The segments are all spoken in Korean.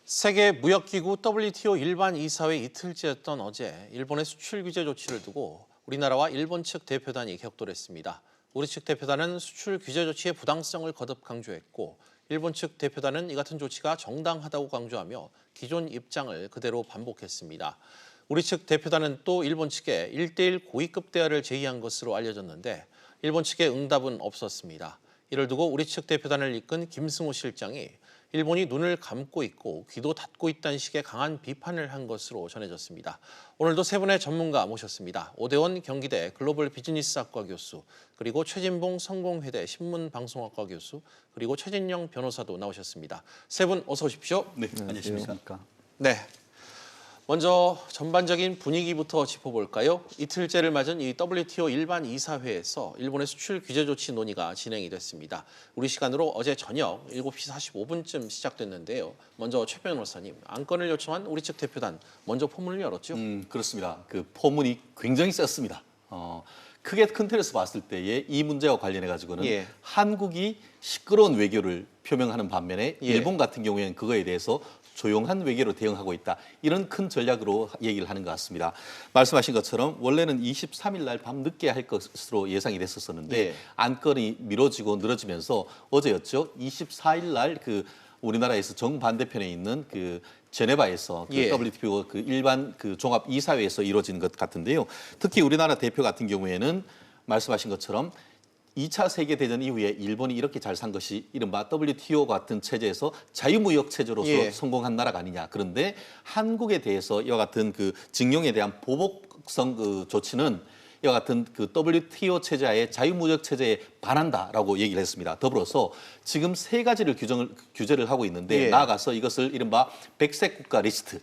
세계 무역기구 WTO 일반 이사회 이틀째였던 어제 일본의 수출 규제 조치를 두고 우리나라와 일본 측 대표단이 격돌했습니다. 우리 측 대표단은 수출 규제 조치의 부당성을 거듭 강조했고 일본 측 대표단은 이 같은 조치가 정당하다고 강조하며 기존 입장을 그대로 반복했습니다. 우리 측 대표단은 또 일본 측에 1대1 고위급 대화를 제의한 것으로 알려졌는데 일본 측의 응답은 없었습니다. 이를 두고 우리 측 대표단을 이끈 김승호 실장이 일본이 눈을 감고 있고 귀도 닫고 있다는 식의 강한 비판을 한 것으로 전해졌습니다. 오늘도 세 분의 전문가 모셨습니다. 오대원 경기대 글로벌 비즈니스학과 교수, 그리고 최진봉 성공회대 신문방송학과 교수, 그리고 최진영 변호사도 나오셨습니다. 세 분 어서 오십시오. 네, 안녕하십니까. 네. 먼저 전반적인 분위기부터 짚어볼까요? 이틀째를 맞은 이 WTO 일반 이사회에서 일본의 수출 규제 조치 논의가 진행이 됐습니다. 우리 시간으로 어제 저녁 7시 45분쯤 시작됐는데요. 먼저 최 변호사님, 안건을 요청한 우리 측 대표단 먼저 포문을 열었죠? 그렇습니다. 그 포문이 굉장히 셌습니다. 크게 큰 틀에서 봤을 때에 이 문제와 관련해 가지고는 한국이 시끄러운 외교를 표명하는 반면에 일본 같은 경우에는 그거에 대해서 조용한 외교로 대응하고 있다. 이런 큰 전략으로 얘기를 하는 것 같습니다. 말씀하신 것처럼 원래는 23일 날 밤 늦게 할 것으로 예상이 됐었는데 안건이 미뤄지고 늘어지면서 어제였죠. 24일 날 그 우리나라에서 정반대편에 있는 그 제네바에서 그 WTO 그 일반 그 종합 이사회에서 이루어진 것 같은데요. 특히 우리나라 대표 같은 경우에는 말씀하신 것처럼 2차 세계대전 이후에 일본이 이렇게 잘 산 것이 이른바 WTO 같은 체제에서 자유무역 체제로서 성공한 나라가 아니냐. 그런데 한국에 대해서 이와 같은 그 징용에 대한 보복성 그 조치는 이와 같은 그 WTO 체제의 자유무역 체제에 반한다라고 얘기를 했습니다. 더불어서 지금 세 가지를 규제를 하고 있는데 나아가서 이것을 이른바 백색 국가 리스트,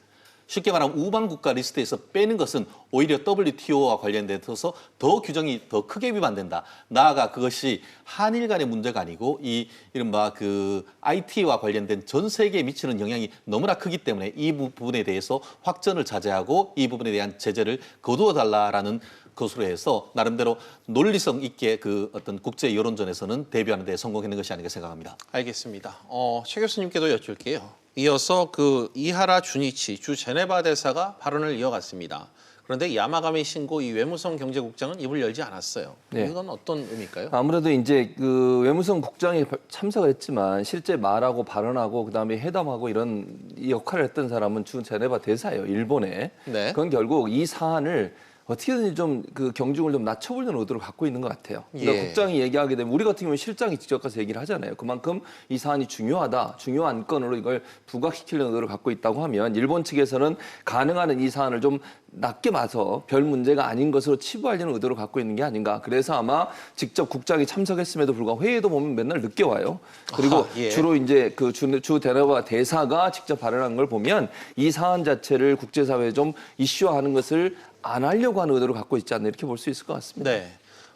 쉽게 말하면 우방 국가 리스트에서 빼는 것은 오히려 WTO와 관련돼서 더 규정이 더 크게 위반된다. 나아가 그것이 한일 간의 문제가 아니고 이 이른바 그 IT와 관련된 전 세계에 미치는 영향이 너무나 크기 때문에 이 부분에 대해서 확전을 자제하고 이 부분에 대한 제재를 거두어 달라라는 것으로 해서 나름대로 논리성 있게 그 어떤 국제 여론전에서는 대비하는 데 성공했는 것이 아닌가 생각합니다. 알겠습니다. 최 교수님께도 여쭐게요. 이어서 그 이하라 주니치 주 제네바 대사가 발언을 이어갔습니다. 그런데 야마가미 신고 이 외무성 경제국장은 입을 열지 않았어요. 이건 어떤 의미일까요? 아무래도 이제 그 외무성 국장이 참석을 했지만 실제 말하고 발언하고 그다음에 회담하고 이런 역할을 했던 사람은 주 제네바 대사예요. 일본에. 그건 결국 이 사안을 어떻게든지 좀 그 경중을 좀 낮춰보려는 의도를 갖고 있는 것 같아요. 그러니까 국장이 얘기하게 되면 우리 같은 경우는 실장이 직접 가서 얘기를 하잖아요. 그만큼 이 사안이 중요하다, 중요한 건으로 이걸 부각시키려는 의도를 갖고 있다고 하면 일본 측에서는 가능한 한 이 사안을 좀 낮게 봐서 별 문제가 아닌 것으로 치부하려는 의도를 갖고 있는 게 아닌가. 그래서 아마 직접 국장이 참석했음에도 불구하고 회의도 보면 맨날 늦게 와요. 그리고 주로 이제 그 주 제네바 대사가 직접 발언한 걸 보면 이 사안 자체를 국제사회에 좀 이슈화하는 것을 안 하려고 하는 의도를 갖고 있지 않나 이렇게 볼 수 있을 것 같습니다. 네.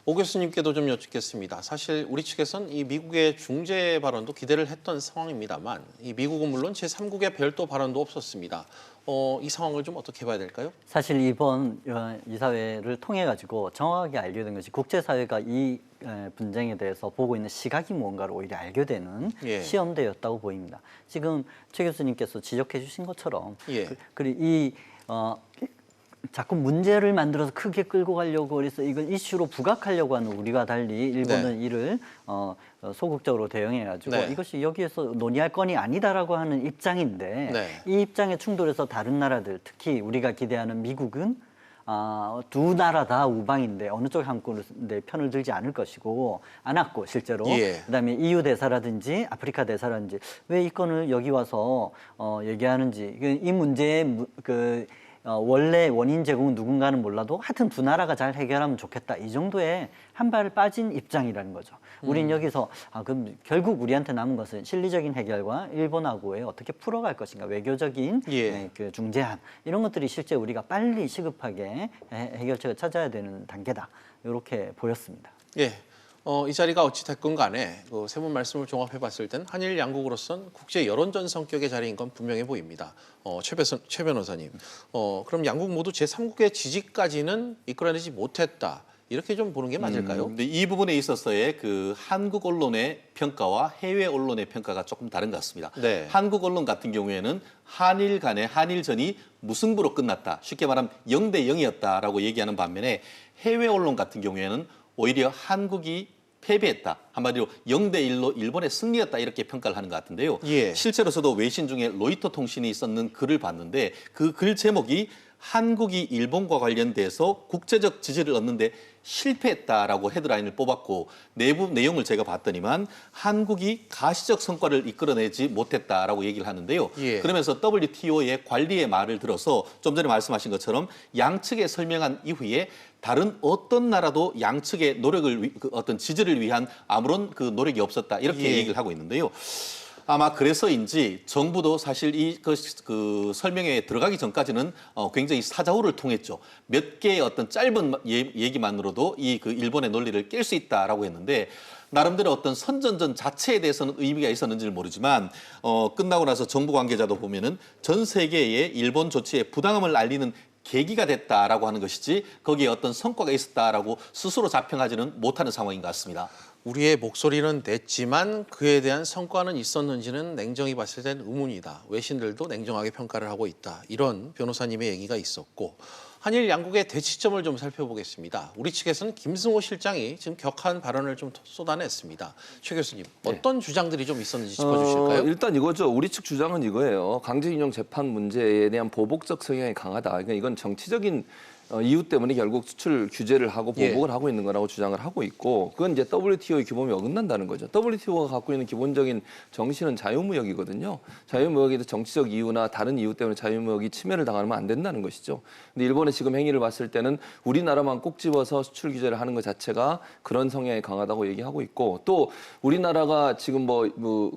오 교수님께도 좀 여쭙겠습니다. 사실 우리 측에선 이 미국의 중재 발언도 기대를 했던 상황입니다만 이 미국은 물론 제3국의 별도 발언도 없었습니다. 이 상황을 좀 어떻게 봐야 될까요? 사실 이번 이사회를 통해 가지고 정확하게 알게 된 것이 국제사회가 이 분쟁에 대해서 보고 있는 시각이 뭔가를 오히려 알게 되는 시험대였다고 보입니다. 지금 최 교수님께서 지적해 주신 것처럼 그리고 자꾸 문제를 만들어서 크게 끌고 가려고 그래서 이걸 이슈로 부각하려고 하는 우리와 달리 일본은 이를 소극적으로 대응해가지고 이것이 여기에서 논의할 건이 아니다라고 하는 입장인데 이 입장에 충돌해서 다른 나라들, 특히 우리가 기대하는 미국은 두 나라 다 우방인데 어느 쪽 한 군데 편을 들지 않을 것이고 않았고 실제로 그다음에 EU 대사라든지 아프리카 대사라든지 왜 이 건을 여기 와서 얘기하는지 이 문제의 원래 원인 제공은 누군가는 몰라도 하여튼 두 나라가 잘 해결하면 좋겠다. 이 정도의 한 발 빠진 입장이라는 거죠. 우린 여기서 그럼 결국 우리한테 남은 것은 실리적인 해결과 일본하고의 어떻게 풀어갈 것인가. 외교적인 그 중재안 이런 것들이 실제 우리가 빨리 시급하게 해결책을 찾아야 되는 단계다. 이렇게 보였습니다. 이 자리가 어찌됐건 간에 세 분 말씀을 종합해 봤을 땐 한일 양국으로선 국제 여론전 성격의 자리인 건 분명해 보입니다. 최 변호사님, 그럼 양국 모두 제3국의 지지까지는 이끌어내지 못했다. 이렇게 좀 보는 게 맞을까요? 근데 이 부분에 있어서의 그 한국 언론의 평가와 해외 언론의 평가가 조금 다른 것 같습니다. 네. 한국 언론 같은 경우에는 한일 간의 한일전이 무승부로 끝났다. 쉽게 말하면 0대 0이었다라고 얘기하는 반면에 해외 언론 같은 경우에는 오히려 한국이 패배했다. 한마디로 0대 1로 일본의 승리였다. 이렇게 평가를 하는 것 같은데요. 예. 실제로 저도 외신 중에 로이터 통신이 썼는 글을 봤는데 그 글 제목이 한국이 일본과 관련돼서 국제적 지지를 얻는데 실패했다라고 헤드라인을 뽑았고 내부 내용을 제가 봤더니만 한국이 가시적 성과를 이끌어내지 못했다라고 얘기를 하는데요. 예. 그러면서 WTO의 관리의 말을 들어서 좀 전에 말씀하신 것처럼 양측에 설명한 이후에 다른 어떤 나라도 양측의 노력을 어떤 지지를 위한 아무런 그 노력이 없었다 이렇게 예. 얘기를 하고 있는데요. 아마 그래서인지 정부도 사실 그 설명회에 들어가기 전까지는 굉장히 사자후를 통했죠. 몇 개의 어떤 짧은 얘기만으로도 이 그 일본의 논리를 깰 수 있다라고 했는데 나름대로 어떤 선전전 자체에 대해서는 의미가 있었는지는 모르지만 끝나고 나서 정부 관계자도 보면은 전 세계에 일본 조치에 부당함을 알리는 계기가 됐다라고 하는 것이지 거기에 어떤 성과가 있었다라고 스스로 자평하지는 못하는 상황인 것 같습니다. 우리의 목소리는 냈지만 그에 대한 성과는 있었는지는 냉정히 봤을 땐 의문이다. 외신들도 냉정하게 평가를 하고 있다. 이런 변호사님의 얘기가 있었고 한일 양국의 대치점을 좀 살펴보겠습니다. 우리 측에서는 김승호 실장이 지금 격한 발언을 좀 쏟아냈습니다. 최 교수님, 어떤 주장들이 좀 있었는지 짚어주실까요? 일단 이거죠. 우리 측 주장은 이거예요. 강제징용 재판 문제에 대한 보복적 성향이 강하다. 그러니까 이건 정치적인 이유 때문에 결국 수출 규제를 하고 보복을 하고 있는 거라고 주장을 하고 있고 그건 이제 WTO의 규범이 어긋난다는 거죠. WTO가 갖고 있는 기본적인 정신은 자유무역이거든요. 자유무역에 대해서 정치적 이유나 다른 이유 때문에 자유무역이 침해를 당하면 안 된다는 것이죠. 근데 일본의 지금 행위를 봤을 때는 우리나라만 꼭 집어서 수출 규제를 하는 것 자체가 그런 성향이 강하다고 얘기하고 있고 또 우리나라가 지금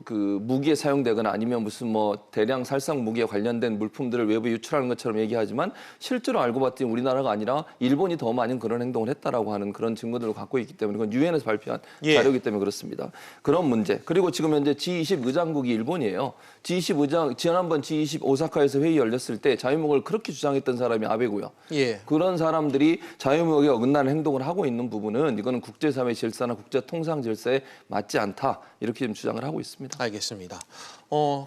그 무기에 사용되거나 아니면 무슨 대량 살상 무기에 관련된 물품들을 외부에 유출하는 것처럼 얘기하지만 실제로 알고 봤더니 우리나라 아니라 일본이 더 많은 그런 행동을 했다라고 하는 그런 증거들을 갖고 있기 때문에 그건 유엔에서 발표한 자료이기 때문에 그렇습니다. 그런 문제. 그리고 지금 현재 G20 의장국이 일본이에요. G20 의장 지난번 G20 오사카에서 회의 열렸을 때 자유무역을 그렇게 주장했던 사람이 아베고요. 예. 그런 사람들이 자유무역에 어긋나는 행동을 하고 있는 부분은 이거는 국제사회 질서나 국제 통상 질서에 맞지 않다. 이렇게 좀 주장을 하고 있습니다. 알겠습니다.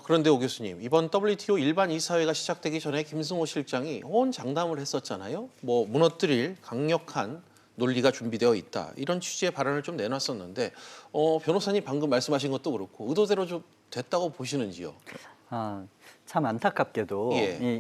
그런데 오 교수님, 이번 WTO 일반 이사회가 시작되기 전에 김승호 실장이 호언 장담을 했었잖아요. 무너뜨릴 강력한 논리가 준비되어 있다. 이런 취지의 발언을 좀 내놨었는데 변호사님 방금 말씀하신 것도 그렇고 의도대로 좀 됐다고 보시는지요? 참 안타깝게도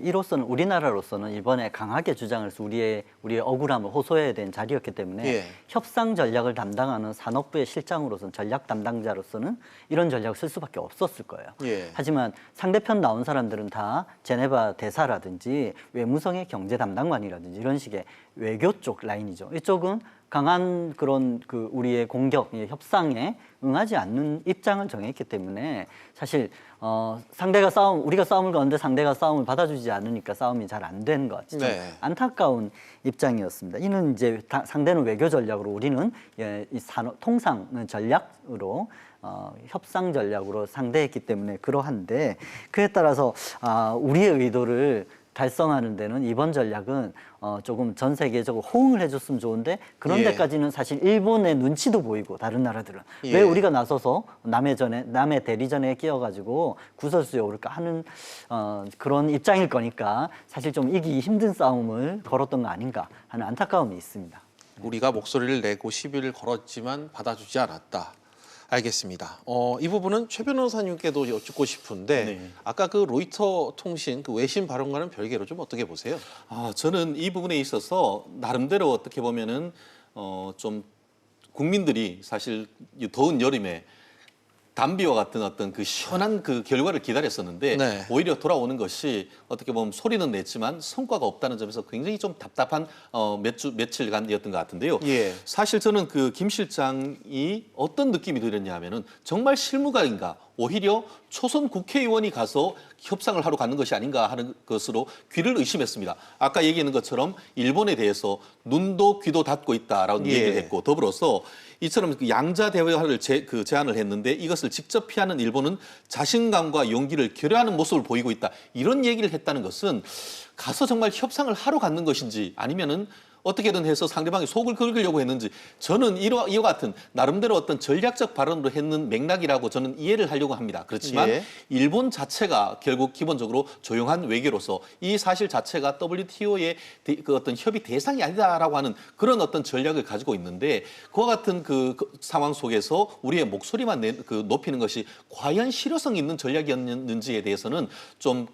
이로서는 우리나라로서는 이번에 강하게 주장을 해서 우리의 억울함을 호소해야 되는 자리였기 때문에 협상 전략을 담당하는 산업부의 실장으로서는 전략 담당자로서는 이런 전략을 쓸 수밖에 없었을 거예요. 하지만 상대편 나온 사람들은 다 제네바 대사라든지 외무성의 경제 담당관이라든지 이런 식의 외교 쪽 라인이죠. 이쪽은 강한 그런 우리의 공격, 협상에 응하지 않는 입장을 정했기 때문에 사실 우리가 싸움을 거는데 상대가 싸움을 받아주지 않으니까 싸움이 잘 안 된 것 같죠. 안타까운 입장이었습니다. 이는 이제 상대는 외교 전략으로 우리는 이 통상 전략으로 협상 전략으로 상대했기 때문에 그러한데 그에 따라서 우리의 의도를 달성하는 데는 이번 전략은 조금 전 세계적으로 호응을 해줬으면 좋은데 그런 데까지는 사실 일본의 눈치도 보이고 다른 나라들은 왜 우리가 나서서 남의 대리전에 끼어가지고 구설수에 오를까 하는 그런 입장일 거니까 사실 좀 이기기 힘든 싸움을 걸었던 거 아닌가 하는 안타까움이 있습니다. 우리가 목소리를 내고 시비를 걸었지만 받아주지 않았다. 알겠습니다. 이 부분은 최 변호사님께도 여쭙고 싶은데 아까 그 로이터 통신 그 외신 발언과는 별개로 좀 어떻게 보세요? 저는 이 부분에 있어서 나름대로 어떻게 보면은 좀 국민들이 사실 이 더운 여름에 담비와 같은 어떤 그 시원한 그 결과를 기다렸었는데 오히려 돌아오는 것이 어떻게 보면 소리는 냈지만 성과가 없다는 점에서 굉장히 좀 답답한 며칠간이었던 것 같은데요. 사실 저는 그 김 실장이 어떤 느낌이 들었냐 하면은 정말 실무가인가 오히려 초선 국회의원이 가서 협상을 하러 가는 것이 아닌가 하는 것으로 귀를 의심했습니다. 아까 얘기하는 것처럼 일본에 대해서 눈도 귀도 닫고 있다라는 얘기를 했고 더불어서 이처럼 양자 대화를 제안을 했는데 이것을 직접 피하는 일본은 자신감과 용기를 결여하는 모습을 보이고 있다. 이런 얘기를 했다는 것은 가서 정말 협상을 하러 갔는 것인지 아니면은 어떻게든 해서 상대방이 속을 긁으려고 했는지 저는 이와 같은 나름대로 어떤 전략적 발언으로 했는 맥락이라고 저는 이해를 하려고 합니다. 그렇지만 예. 일본 자체가 결국 기본적으로 조용한 외교로서 이 사실 자체가 WTO의 그 어떤 협의 대상이 아니다라고 하는 그런 어떤 전략을 가지고 있는데 그와 같은 그 상황 속에서 우리의 목소리만 높이는 것이 과연 실효성 있는 전략이었는지에 대해서는 좀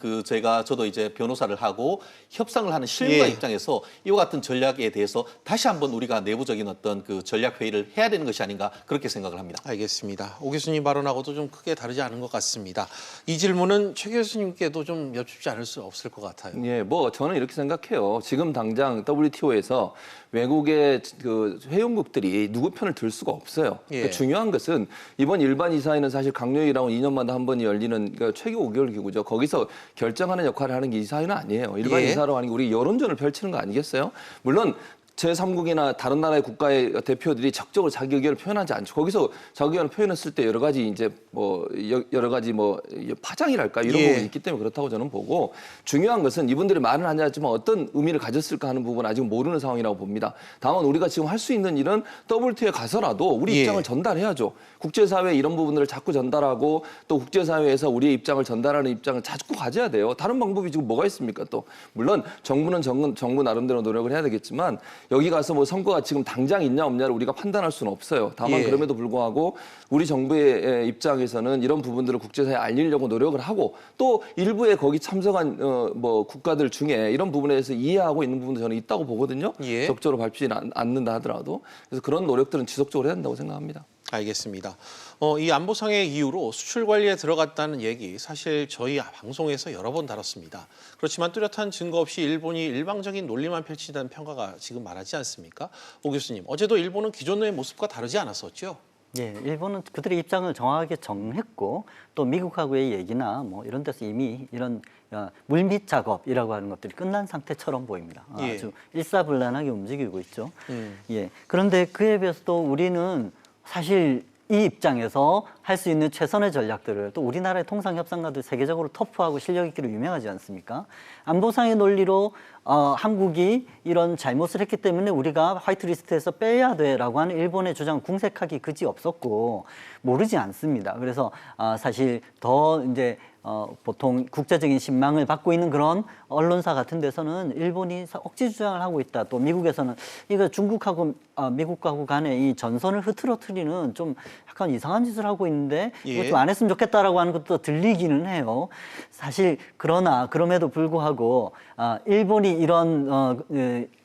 저도 이제 변호사를 하고 협상을 하는 실무자 입장에서 이와 같은 전략에 대해서 다시 한번 우리가 내부적인 어떤 그 전략 회의를 해야 되는 것이 아닌가 그렇게 생각을 합니다. 알겠습니다. 오 교수님 발언하고도 좀 크게 다르지 않은 것 같습니다. 이 질문은 최 교수님께도 좀 여쭙지 않을 수 없을 것 같아요. 예, 뭐 저는 이렇게 생각해요. 지금 당장 WTO에서 외국의 그 회원국들이 누구 편을 들 수가 없어요. 예. 그러니까 중요한 것은 이번 일반 이사회는 사실 강요회의라고 2년마다 한 번이 열리는 그러니까 최고 5개월 기구죠. 거기서 결정하는 역할을 하는 게 이사회는 아니에요. 일반 예. 이사로 하는 게 우리 여론전을 펼치는 거 아니겠어요? 물론 제3국이나 다른 나라의 국가의 대표들이 적극적으로 자기 의견을 표현하지 않죠. 거기서 자기 의견을 표현했을 때 여러 가지 이제 뭐 여러 가지 뭐 파장이랄까 이런 예. 부분이 있기 때문에 그렇다고 저는 보고 중요한 것은 이분들이 말은 하지 않지만 어떤 의미를 가졌을까 하는 부분은 아직 모르는 상황이라고 봅니다. 다만 우리가 지금 할 수 있는 일은 WTO에 가서라도 우리 예. 입장을 전달해야죠. 국제사회에 이런 부분들을 자꾸 전달하고 또 국제사회에서 우리의 입장을 전달하는 입장을 자꾸 가져야 돼요. 다른 방법이 지금 뭐가 있습니까? 또 물론 정부는 정부 나름대로 노력을 해야 되겠지만 여기 가서 뭐 성과가 지금 당장 있냐 없냐를 우리가 판단할 수는 없어요. 다만 예. 그럼에도 불구하고 우리 정부의 입장에서는 이런 부분들을 국제사회에 알리려고 노력을 하고 또 일부의 거기 참석한 뭐 국가들 중에 이런 부분에 대해서 이해하고 있는 부분도 저는 있다고 보거든요. 예. 적극적으로 밟히지 않는다 하더라도. 그래서 그런 노력들은 지속적으로 해야 된다고 생각합니다. 알겠습니다. 이 안보상의 이유로 수출 관리에 들어갔다는 얘기 사실 저희 방송에서 여러 번 다뤘습니다. 그렇지만 뚜렷한 증거 없이 일본이 일방적인 논리만 펼친다는 평가가 지금 말하지 않습니까? 오 교수님, 어제도 일본은 기존의 모습과 다르지 않았었죠? 예, 일본은 그들의 입장을 정확하게 정했고 또 미국하고의 얘기나 뭐 이런 데서 이미 이런 물밑 작업이라고 하는 것들이 끝난 상태처럼 보입니다. 예. 아주 일사불란하게 움직이고 있죠. 예. 그런데 그에 비해서도 우리는 사실 이 입장에서 할 수 있는 최선의 전략들을 또 우리나라의 통상협상가들 세계적으로 터프하고 실력 있기로 유명하지 않습니까? 안보상의 논리로 한국이 이런 잘못을 했기 때문에 우리가 화이트리스트에서 빼야 돼라고 하는 일본의 주장 궁색하기 그지 없었고 모르지 않습니다. 그래서 사실 더 이제 보통 국제적인 신망을 받고 있는 그런 언론사 같은 데서는 일본이 억지 주장을 하고 있다. 또 미국에서는 이거 중국하고 미국하고 간의 이 전선을 흐트러뜨리는 좀 약간 이상한 짓을 하고 있는데 이거 좀 안 했으면 좋겠다라고 하는 것도 들리기는 해요. 사실 그럼에도 불구하고 일본이 이런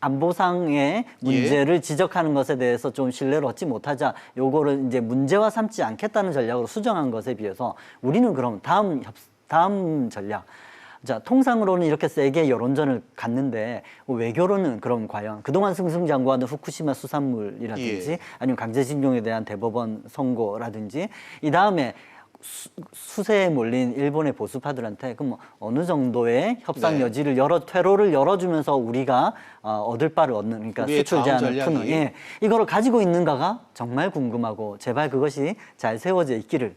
안보상의 문제를 지적하는 것에 대해서 좀 신뢰를 얻지 못하자 요거를 이제 문제화 삼지 않겠다는 전략으로 수정한 것에 비해서 우리는 그럼 다음 전략. 자, 통상으로는 이렇게 세게 여론전을 갔는데 외교로는 그럼 과연 그동안 승승장구하던 후쿠시마 수산물이라든지 아니면 강제징용에 대한 대법원 선고라든지 이 다음에 수세에 몰린 일본의 보수파들한테 그럼 어느 정도의 협상 여지를 퇴로를 열어주면서 우리가 얻을 바를 얻는 그러니까 수출 제한을 푸는 이거를 가지고 있는가가 정말 궁금하고 제발 그것이 잘 세워져 있기를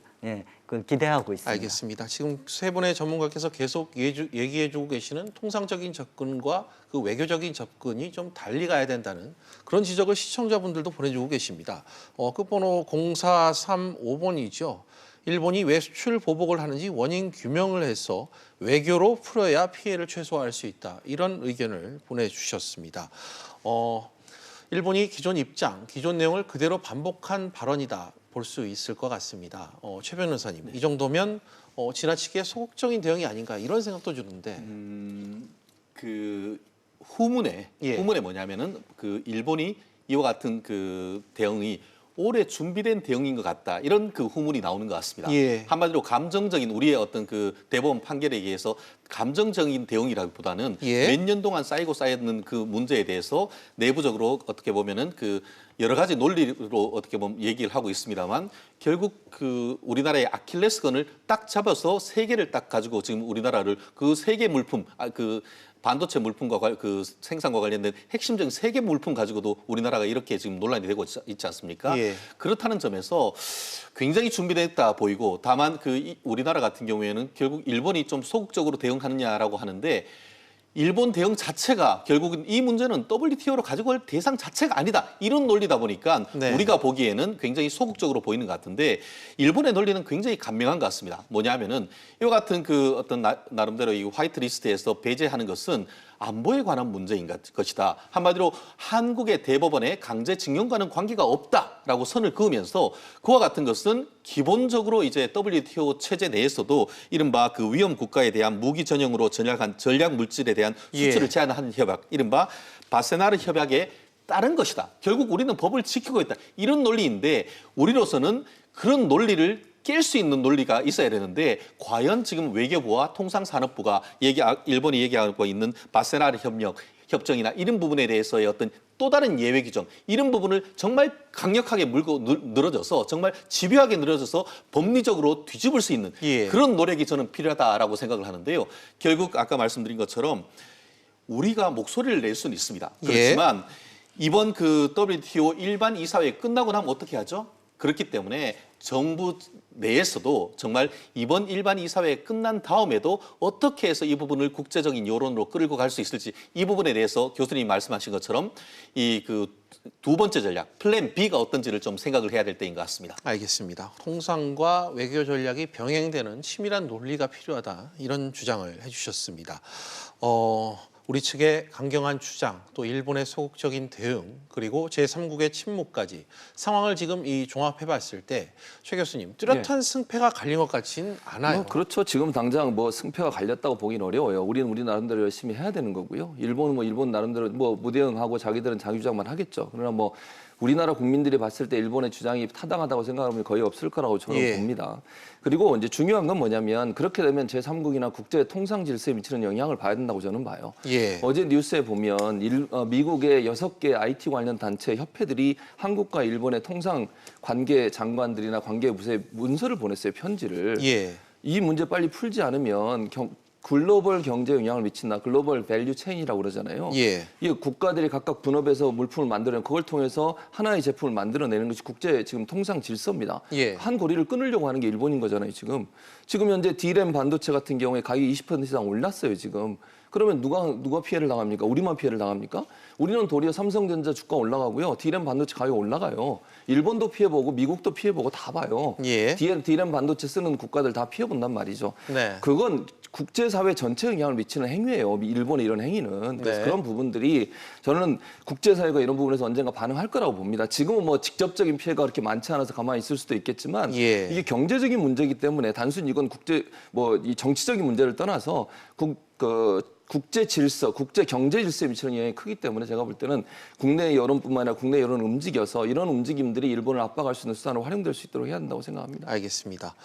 그걸 기대하고 있습니다. 알겠습니다. 지금 세 분의 전문가께서 계속 얘기해주고 계시는 통상적인 접근과 그 외교적인 접근이 좀 달리 가야 된다는 그런 지적을 시청자분들도 보내주고 계십니다. 끝번호 0435번이죠. 일본이 왜 수출 보복을 하는지 원인 규명을 해서 외교로 풀어야 피해를 최소화할 수 있다. 이런 의견을 보내주셨습니다. 일본이 기존 입장, 기존 내용을 그대로 반복한 발언이다. 볼 수 있을 것 같습니다. 최 변호사님, 이 정도면 지나치게 소극적인 대응이 아닌가 이런 생각도 드는데. 그 후문에 뭐냐면은 그 일본이 이와 같은 그 대응이 오래 준비된 대응인 것 같다. 이런 그 후문이 나오는 것 같습니다. 한마디로 감정적인 우리의 어떤 그 대법원 판결에 의해서 감정적인 대응이라기보다는 몇 년 동안 쌓이는 그 문제에 대해서 내부적으로 어떻게 보면은 그 여러 가지 논리로 어떻게 보면 얘기를 하고 있습니다만 결국 그 우리나라의 아킬레스건을 딱 잡아서 세 개를 딱 가지고 지금 우리나라를 그 세 개 물품 그 반도체 물품과 그 생산과 관련된 핵심적인 세 개 물품 가지고도 우리나라가 이렇게 지금 논란이 되고 있지 않습니까? 그렇다는 점에서 굉장히 준비됐다 보이고 다만 우리나라 같은 경우에는 결국 일본이 좀 소극적으로 대응하느냐라고 하는데 일본 대응 자체가 결국은 이 문제는 WTO로 가지고 갈 대상 자체가 아니다. 이런 논리다 보니까 네. 우리가 보기에는 굉장히 소극적으로 보이는 것 같은데 일본의 논리는 굉장히 간명한 것 같습니다. 뭐냐면은 이와 같은 그 어떤 나름대로 이 화이트 리스트에서 배제하는 것은 안보에 관한 문제인 것이다. 한마디로 한국의 대법원에 강제징용과는 관계가 없다라고 선을 그으면서 그와 같은 것은 기본적으로 이제 WTO 체제 내에서도 이른바 그 위험 국가에 대한 무기 전형으로 전략한 전략 물질에 대한 수출을 제한하는 협약, 이른바 바세나르 협약에 따른 것이다. 결국 우리는 법을 지키고 있다. 이런 논리인데 우리로서는 그런 논리를 깰 수 있는 논리가 있어야 되는데 과연 지금 외교부와 통상산업부가 일본이 얘기하고 있는 바세나르 협정이나 이런 부분에 대해서의 어떤 또 다른 예외 규정 이런 부분을 정말 강력하게 물고 늘어져서 정말 집요하게 늘어져서 법리적으로 뒤집을 수 있는 그런 노력이 저는 필요하다라고 생각을 하는데요. 결국 아까 말씀드린 것처럼 우리가 목소리를 낼 수는 있습니다. 그렇지만 이번 그 WTO 일반 이사회 끝나고 나면 어떻게 하죠? 그렇기 때문에 정부 내에서도 정말 이번 일반 이사회 끝난 다음에도 어떻게 해서 이 부분을 국제적인 여론으로 끌고 갈 수 있을지 이 부분에 대해서 교수님이 말씀하신 것처럼 이 그 두 번째 전략 플랜 B가 어떤지를 좀 생각을 해야 될 때인 것 같습니다. 알겠습니다. 통상과 외교 전략이 병행되는 치밀한 논리가 필요하다 이런 주장을 해주셨습니다. 우리 측의 강경한 주장, 또 일본의 소극적인 대응, 그리고 제3국의 침묵까지 상황을 지금 이 종합해봤을 때 최 교수님 뚜렷한 승패가 갈린 것 같지는 않아요. 그렇죠. 지금 당장 뭐 승패가 갈렸다고 보기는 어려워요. 우리는 우리 나름대로 열심히 해야 되는 거고요. 일본은 뭐 일본 나름대로 뭐 무대응하고 자기들은 자기 주장만 하겠죠. 그러나 뭐 우리나라 국민들이 봤을 때 일본의 주장이 타당하다고 생각하면 거의 없을 거라고 저는 봅니다. 그리고 이제 중요한 건 뭐냐면 그렇게 되면 제3국이나 국제 통상 질서에 미치는 영향을 봐야 된다고 저는 봐요. 어제 뉴스에 보면 미국의 6개 IT 관련 단체 협회들이 한국과 일본의 통상 관계 장관들이나 관계 부서에 문서를 보냈어요. 편지를. 이 문제 빨리 풀지 않으면 글로벌 경제에 영향을 미친다. 글로벌 밸류 체인이라고 그러잖아요. 이게 국가들이 각각 분업해서 물품을 만들어내는 그걸 통해서 하나의 제품을 만들어내는 것이 국제 지금 통상 질서입니다. 한 고리를 끊으려고 하는 게 일본인 거잖아요. 지금 현재 D램 반도체 같은 경우에 가격이 20% 이상 올랐어요. 지금. 그러면 누가 피해를 당합니까? 우리만 피해를 당합니까? 우리는 도리어 삼성전자 주가 올라가고요. D램 반도체 가격 올라가요. 일본도 피해보고 미국도 피해보고 다 봐요. D램 반도체 쓰는 국가들 다 피해본단 말이죠. 그건 국제사회 전체에 영향을 미치는 행위예요. 일본의 이런 행위는. 그래서 그런 부분들이 저는 국제사회가 이런 부분에서 언젠가 반응할 거라고 봅니다. 지금은 뭐 직접적인 피해가 그렇게 많지 않아서 가만히 있을 수도 있겠지만 이게 경제적인 문제이기 때문에 단순히 이건 이 정치적인 문제를 떠나서 국제 질서, 국제 경제 질서에 미치는 영향이 크기 때문에 제가 볼 때는 국내 여론뿐만 아니라 국내 여론을 움직여서 이런 움직임들이 일본을 압박할 수 있는 수단으로 활용될 수 있도록 해야 한다고 생각합니다. 알겠습니다.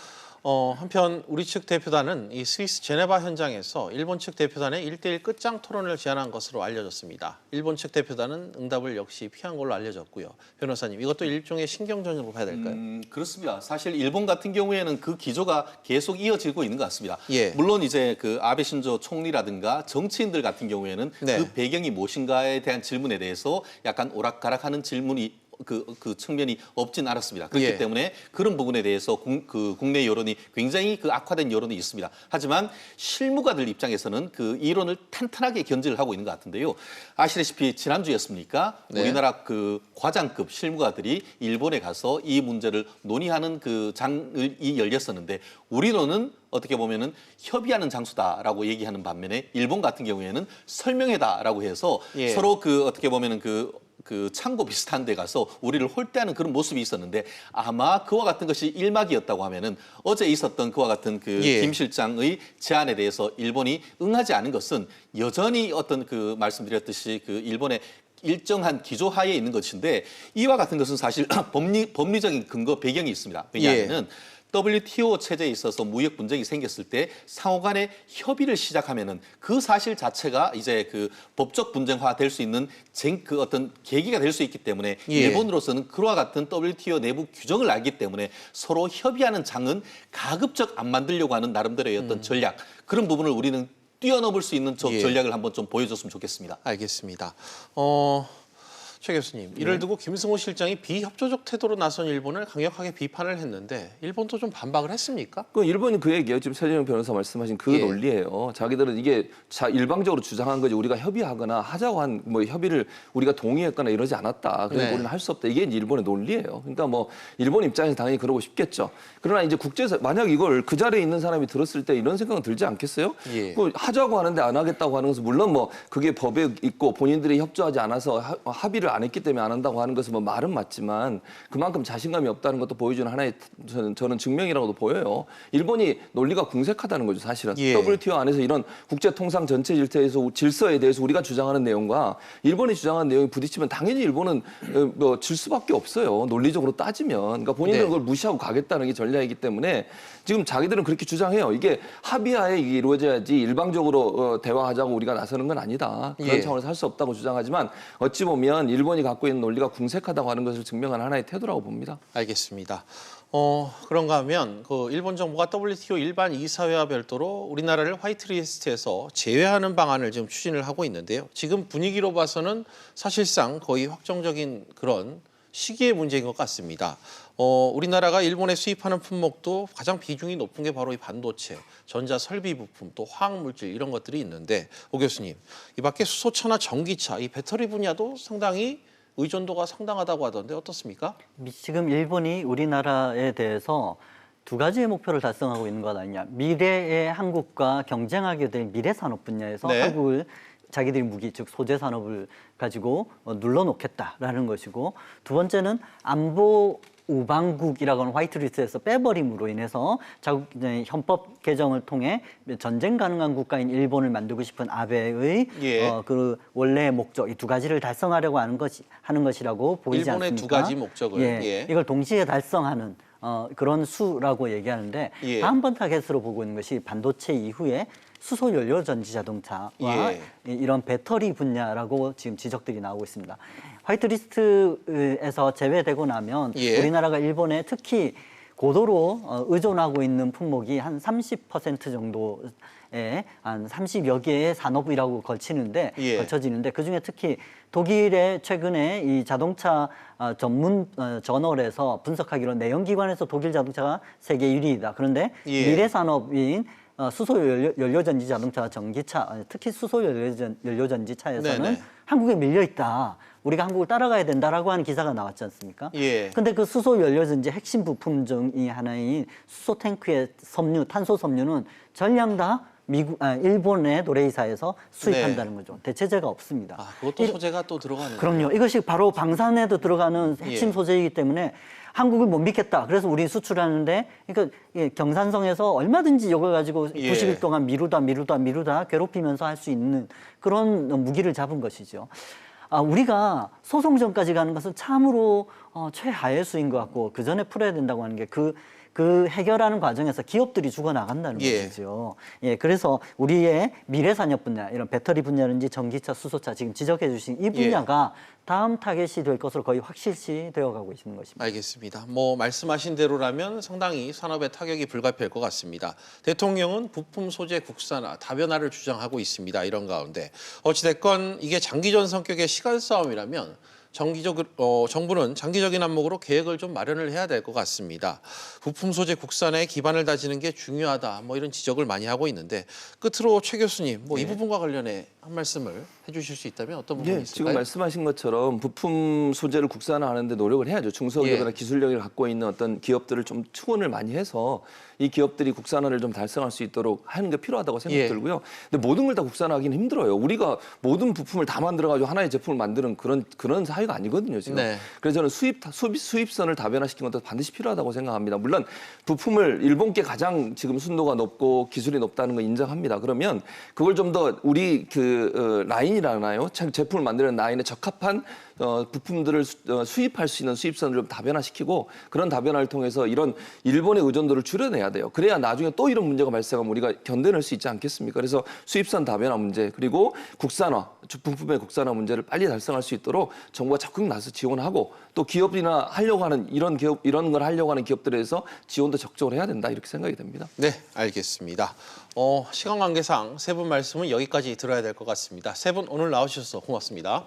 한편 우리 측 대표단은 이 스위스 제네바 현장에서 일본 측 대표단의 1대1 끝장 토론을 제안한 것으로 알려졌습니다. 일본 측 대표단은 응답을 역시 피한 걸로 알려졌고요. 변호사님, 이것도 일종의 신경전으로 봐야 될까요? 그렇습니다. 사실 일본 같은 경우에는 그 기조가 계속 이어지고 있는 것 같습니다. 물론 이제 그 아베 신조 총리라든가 정치인들 같은 경우에는 그 배경이 무엇인가에 대한 질문에 대해서 약간 오락가락하는 질문이 그 측면이 없진 않았습니다. 그렇기 때문에 그런 부분에 대해서 국내 여론이 굉장히 악화된 여론이 있습니다. 하지만 실무가들 입장에서는 그 이론을 탄탄하게 견지를 하고 있는 것 같은데요. 아시다시피 지난주였습니까? 우리나라 그 과장급 실무가들이 일본에 가서 이 문제를 논의하는 그 장이 열렸었는데 우리로는 어떻게 보면은 협의하는 장소다라고 얘기하는 반면에 일본 같은 경우에는 설명회다라고 해서 서로 어떻게 보면은 그 창고 비슷한 데 가서 우리를 홀대하는 그런 모습이 있었는데 아마 그와 같은 것이 일막이었다고 하면은 어제 있었던 그와 같은 김 실장의 제안에 대해서 일본이 응하지 않은 것은 여전히 어떤 말씀드렸듯이 일본의 일정한 기조 하에 있는 것인데 이와 같은 것은 사실 법리적인 근거 배경이 있습니다. 왜냐하면은 WTO 체제에 있어서 무역 분쟁이 생겼을 때 상호 간의 협의를 시작하면은 그 사실 자체가 이제 법적 분쟁화 될 수 있는 어떤 계기가 될 수 있기 때문에 일본으로서는 그와 같은 WTO 내부 규정을 알기 때문에 서로 협의하는 장은 가급적 안 만들려고 하는 나름대로의 어떤 전략 그런 부분을 우리는 뛰어넘을 수 있는 전략을 한번 좀 보여줬으면 좋겠습니다. 알겠습니다. 최 교수님, 이를 두고 김승호 실장이 비협조적 태도로 나선 일본을 강력하게 비판을 했는데 일본도 좀 반박을 했습니까? 그 일본이 그 얘기예요. 지금 최재형 변호사 말씀하신 그 논리예요. 자기들은 이게 일방적으로 주장한 거지 우리가 협의하거나 하자고 한 뭐 협의를 우리가 동의했거나 이러지 않았다. 그래서 우리는 할 수 없다. 이게 이제 일본의 논리예요. 그러니까 뭐 일본 입장에서 당연히 그러고 싶겠죠. 그러나 이제 국제사 만약 이걸 그 자리에 있는 사람이 들었을 때 이런 생각은 들지 않겠어요? 그 하자고 하는데 안 하겠다고 하는 것은 물론 뭐 그게 법에 있고 본인들이 협조하지 않아서 합의를 안 했기 때문에 안 한다고 하는 것은 뭐 말은 맞지만 그만큼 자신감이 없다는 것도 보여주는 하나의 저는 증명이라고도 보여요. 일본이 논리가 궁색하다는 거죠, 사실은. WTO 안에서 이런 국제 통상 전체 질서에 대해서 우리가 주장하는 내용과 일본이 주장하는 내용이 부딪히면 당연히 일본은 뭐 질 수밖에 없어요. 논리적으로 따지면. 그러니까 본인들은 그걸 무시하고 가겠다는 게 전략이기 때문에 지금 자기들은 그렇게 주장해요. 이게 합의하에 이루어져야지 일방적으로 대화하자고 우리가 나서는 건 아니다. 그런 차원에서 할 수 없다고 주장하지만 어찌 보면 일본이 갖고 있는 논리가 궁색하다고 하는 것을 증명하는 하나의 태도라고 봅니다. 알겠습니다. 그런가 하면 그 일본 정부가 WTO 일반 이사회와 별도로 우리나라를 화이트리스트에서 제외하는 방안을 지금 추진을 하고 있는데요. 지금 분위기로 봐서는 사실상 거의 확정적인 그런 시기의 문제인 것 같습니다. 우리나라가 일본에 수입하는 품목도 가장 비중이 높은 게 바로 이 반도체, 전자 설비 부품, 또 화학 물질 이런 것들이 있는데 오 교수님, 이 밖에 수소차나 전기차, 이 배터리 분야도 상당히 의존도가 상당하다고 하던데 어떻습니까? 지금 일본이 우리나라에 대해서 두 가지의 목표를 달성하고 있는 것 아니냐. 미래의 한국과 경쟁하게 될 미래 산업 분야에서 한국을 자기들이 무기, 즉 소재 산업을 가지고 눌러놓겠다라는 것이고, 두 번째는 안보 우방국이라고 하는 화이트리스트에서 빼버림으로 인해서 자국 헌법 개정을 통해 전쟁 가능한 국가인 일본을 만들고 싶은 아베의 그 원래의 목적, 이 두 가지를 달성하려고 하는 것이라고 보이지 않습니까? 일본의 두 가지 목적을 이걸 동시에 달성하는 그런 수라고 얘기하는데 다음번 타겟으로 보고 있는 것이 반도체 이후에 수소 연료 전지 자동차와 이런 배터리 분야라고 지금 지적들이 나오고 있습니다. 화이트리스트에서 제외되고 나면 우리나라가 일본에 특히 고도로 의존하고 있는 품목이 한 30% 정도의 한 30여 개의 산업이라고 걸쳐지는데 그중에 특히 독일의 최근에 이 자동차 전문 저널에서 분석하기로 내연기관에서 독일 자동차가 세계 1위이다. 그런데 미래 산업인 수소 연료전지 자동차와 전기차, 특히 수소 연료전지차에서는 한국에 밀려 있다. 우리가 한국을 따라가야 된다라고 하는 기사가 나왔지 않습니까? 근데 그 수소 연료전지 핵심 부품 중의 하나인 수소 탱크의 섬유, 탄소 섬유는 전량 다 일본의 노레이사에서 수입한다는 거죠. 대체재가 없습니다. 그것도 소재가 또 들어가는 그럼요. 이것이 바로 방산에도 들어가는 핵심 소재이기 때문에 한국을 못 믿겠다. 그래서 우리 수출하는데, 그러니까 경산성에서 얼마든지 이걸 가지고 90일 동안 미루다 괴롭히면서 할 수 있는 그런 무기를 잡은 것이죠. 우리가 소송전까지 가는 것은 참으로 최하의 수인 것 같고 그 전에 풀어야 된다고 하는 게 그 해결하는 과정에서 기업들이 죽어나간다는 것이죠. 그래서 우리의 미래 산업 분야, 이런 배터리 분야든지 전기차, 수소차 지금 지적해 주신 이 분야가 다음 타겟이 될 것으로 거의 확실시 되어가고 있는 것입니다. 알겠습니다. 말씀하신 대로라면 상당히 산업의 타격이 불가피할 것 같습니다. 대통령은 부품 소재 국산화, 다변화를 주장하고 있습니다. 이런 가운데 어찌됐건 이게 장기전 성격의 시간 싸움이라면 정부는 장기적인 안목으로 계획을 좀 마련을 해야 될 것 같습니다. 부품 소재 국산화에 기반을 다지는 게 중요하다. 이런 지적을 많이 하고 있는데 끝으로 최 교수님, 이 부분과 관련해 한 말씀을 해주실 수 있다면 어떤 부분이 있을까요? 지금 말씀하신 것처럼 부품 소재를 국산화하는데 노력을 해야죠. 중소기업이나 기술력을 갖고 있는 어떤 기업들을 좀 충원을 많이 해서 이 기업들이 국산화를 좀 달성할 수 있도록 하는 게 필요하다고 생각이 들고요. 근데 모든 걸 다 국산화하기는 힘들어요. 우리가 모든 부품을 다 만들어가지고 하나의 제품을 만드는 그런 사회가 아니거든요, 지금. 그래서 저는 수입선을 다변화시키는 것도 반드시 필요하다고 생각합니다. 물론 부품을 일본께 가장 지금 순도가 높고 기술이 높다는 거 인정합니다. 그러면 그걸 좀 더 우리 라인이라나요? 제품을 만드는 라인에 적합한 부품들을 수입할 수 있는 수입선을 좀 다변화시키고 그런 다변화를 통해서 이런 일본의 의존도를 줄여내야 돼요. 그래야 나중에 또 이런 문제가 발생하면 우리가 견뎌낼 수 있지 않겠습니까? 그래서 수입선 다변화 문제 그리고 국산화, 부품의 국산화 문제를 빨리 달성할 수 있도록 정부가 적극 나서 지원하고 또 기업이나 하려고 하는 이런 걸 하려고 하는 기업들에서 지원도 적극적으로 해야 된다 이렇게 생각이 됩니다. 네, 알겠습니다. 시간 관계상 세 분 말씀은 여기까지 들어야 될 것 같습니다. 세 분 오늘 나오셔서 고맙습니다.